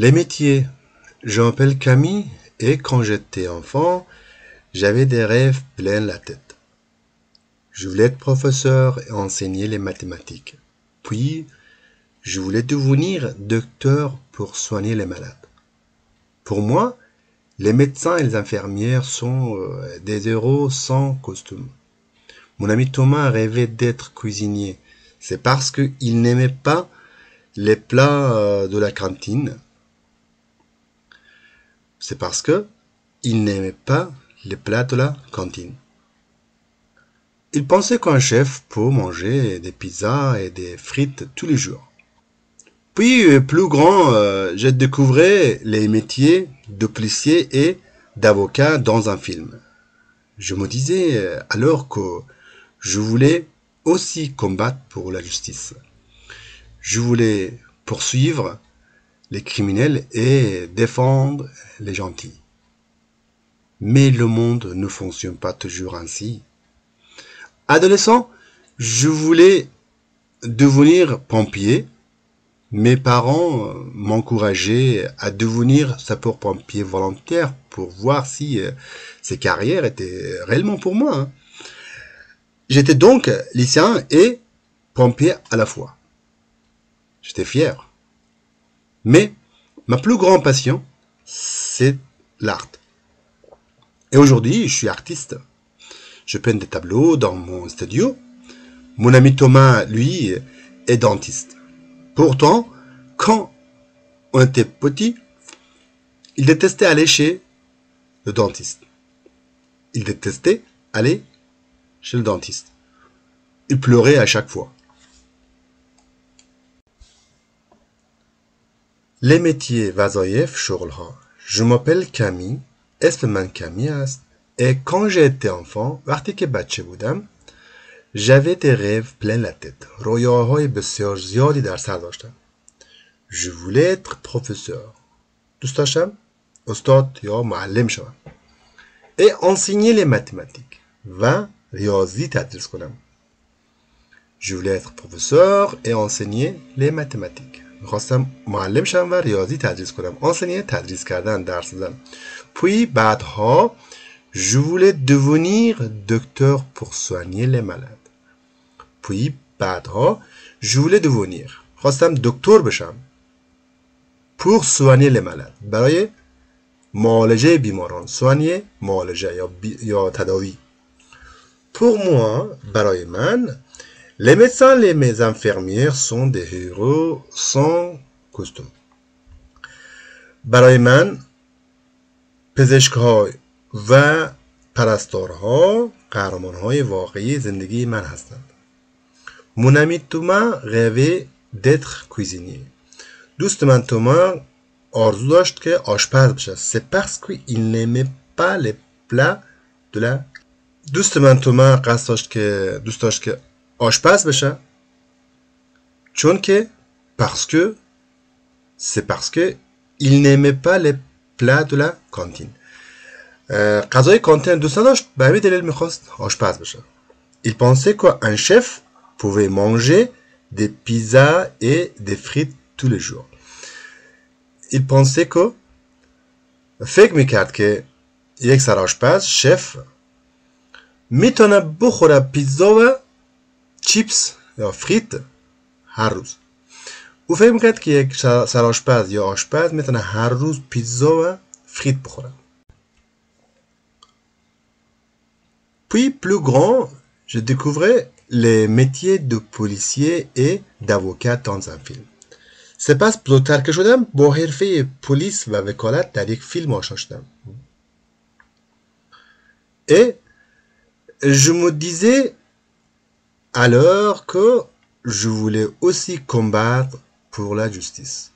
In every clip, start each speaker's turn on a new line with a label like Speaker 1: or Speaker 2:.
Speaker 1: Les métiers. Je m'appelle Camille et quand j'étais enfant, j'avais des rêves plein la tête. Je voulais être professeur et enseigner les mathématiques. Puis, je voulais devenir docteur pour soigner les malades. Pour moi, les médecins et les infirmières sont des héros sans costume. Mon ami Thomas rêvait d'être cuisinier. C'est parce qu'il n'aimait pas les plats de la cantine. C'est parce qu'il n'aimait pas les plats de la cantine. Il pensait qu'un chef peut manger des pizzas et des frites tous les jours. Puis, plus grand, j'ai découvert les métiers de policier et d'avocat dans un film. Je me disais alors que je voulais aussi combattre pour la justice. Je voulais poursuivre les criminels et défendre les gentils. Mais le monde ne fonctionne pas toujours ainsi. Adolescent, je voulais devenir pompier. Mes parents m'encourageaient à devenir sapeur-pompier volontaire pour voir si ces carrières étaient réellement pour moi. Hein. J'étais donc lycéen et pompier à la fois. J'étais fier. Mais ma plus grande passion, c'est l'art. Et aujourd'hui, je suis artiste. Je peins des tableaux dans mon studio. Mon ami Thomas, lui, est dentiste. Pourtant, quand on était petit, il détestait aller chez le dentiste. Il détestait aller chez le dentiste. Il pleurait à chaque fois. Les métiers وظایف شغلها. Je m'appelle Camille. اسم من کمی است. Et quand j'étais enfant, وقتی که بچه بودم, j'avais des rêves plein la tête. رویاهای بسیار زیادی در سر داشتم. Je voulais être professeur. دوست داشتم استاد یا معلم شوم. Et enseigner les mathématiques. و ریاضی تدریس کنم. Je voulais être professeur et enseigner les mathématiques. میخواستم معلم شم و ریاضی تدریس کنم. enseigner تدریس کردن، درس دادن. Puis بعدها je voulais devenir docteur pour soigner les malades. Puis بعدها je voulais devenir. خواستم دکتر بشم. Pour soigner les malades. برای معالجه بیماران. soigner معالجه یا تداوی. Pour moi, برای من, les médecins et les infirmières sont des héros sans costume. برای من پزشک‌ها و پرستارها قهرمان‌های واقعی زندگی من هستند. Mon ami Thomas rêvait d'être cuisinier. دوست من توما آرزو داشت که آشپز بشه. C'est parce qu'il n'aimait pas les plats de la. دوست من توما قصد داشت که دوست داشت که آشپز بشه چون که parce que c'est parce que il n'aimait pas les plats de la cantine. غذای کانتین دوست نداشت به همین دلیل میخواست آشپز بشه. Il pensait qu'un chef pouvait manger des pizzas et des frites tous les jours. Il pensait que فکر میکرد که یک سرآشپز شف میتونه بخوره پیتزا و چیپس یا فریت هر روز. او فکر میکرد که یک سرآشپز یا آشپز میتونه هر روز پیتزا و فریت بخوره. Puis plus grand, je découvrais les métiers de policier et d'avocat dans un film. سپس بزرگتر که شدم با حرفه پلیس و وکالت در یک فیلم آشنا شدم. Et je me disais alors que je voulais aussi combattre pour la justice.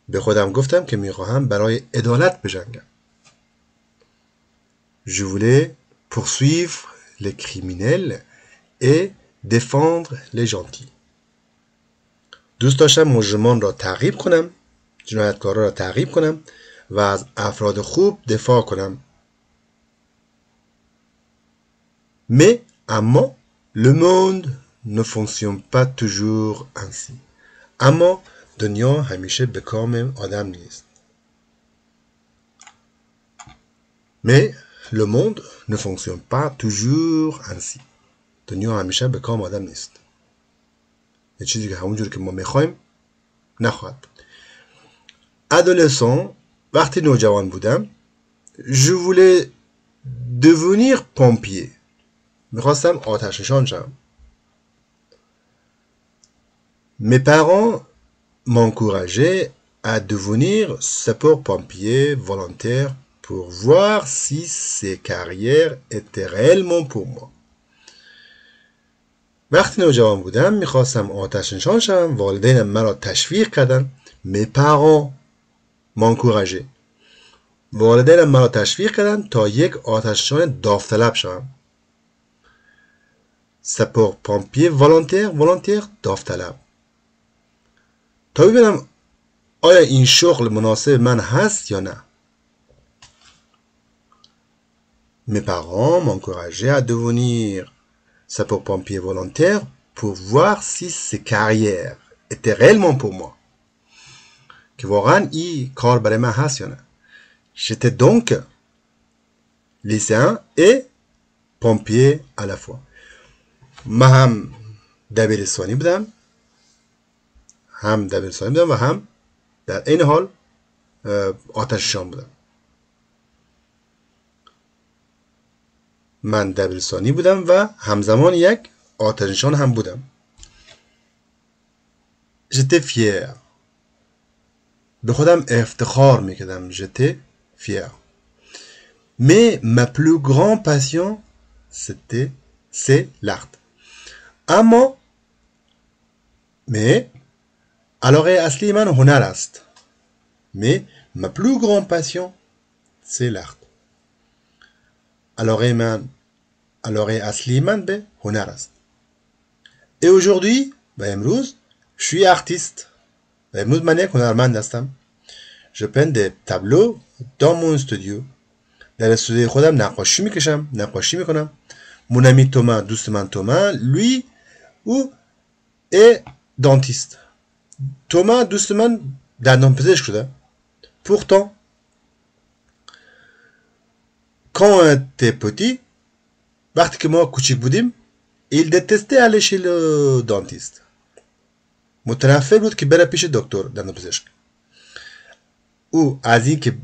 Speaker 1: به خودم گفتم که میخواهم برای عدالت بجنگم. Je voulais poursuivre les criminels et défendre les gentils. دوست داشتم مجرمان را تعقیب کنم، جنایتکارا را تعقیب کنم و از افراد خوب دفاع کنم. Mais le monde ne fonctionne pas toujours ainsi. اما دنیا همیشه به کام آدم نیست. Mais le monde ne fonctionne pas toujours ainsi. دنیا همیشه به کام آدم نیست. یه چیزی که همونجور که ما میخوایم نخواهد بود. Adolescent، وقتی نوجوان بودم، je voulais devenir pompier. میخواستم آتش نشان شم. Mes parents m'encourageaient à devenir sapeur-pompier volontaire pour voir si ces carrières étaient réellement pour moi. وقتی نوجوان بودم میخواستم آتش نشان شم. والدینم مرا تشویق کردن. Mes parents m'encourageaient. والدینم مرا تشویق کردن تا یک آتش نشان داوطلب شوم. sapeur-pompier volontaire داوطلب. تا ببینم آیا این شغل مناسب من هست یا نه. Mes parents m'encourageaient à devenir sapeur-pompier volontaire pour voir si ces carrières étaient réellement pour moi. که واقعا این کار برای من هست یا نه. J'étais donc lycéen et pompier à la fois. من هم دبیرستانی بودم و هم در این حال آتش‌نشان بودم. من دبیرستانی بودم و همزمان یک آتش‌نشان هم بودم. J'étais fier. به خودم افتخار میکردم. J'étais fier. Mais ma plus grande passion c'est l'art. اما علاقه اصلی من هنر است. Mais ma plus grande passion c'est l'art. علاقه اصلی من به هنر است. Et aujourd'hui و امروز je suis artiste. و امروز من یک هنرمند هستم. Je peins des tableaux dans mon studio. در استودیوی خودم نقاشی میکنم. Mon ami Thomas, دوست من Thomas, lui est dentiste. Thomas دوست من دندانپزشک شده. Pourtant, quand on était petit, وقتی که ما کوچیک بودیم, il détestait aller chez le dentiste. متنفر بود که بره پیش دکتر دندانپزشک. او از این که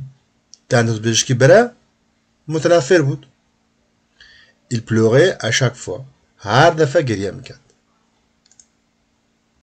Speaker 1: دندانپزشکی بره متنفر بود. Il pleurait à chaque fois. هر دفعه گریه میکرد.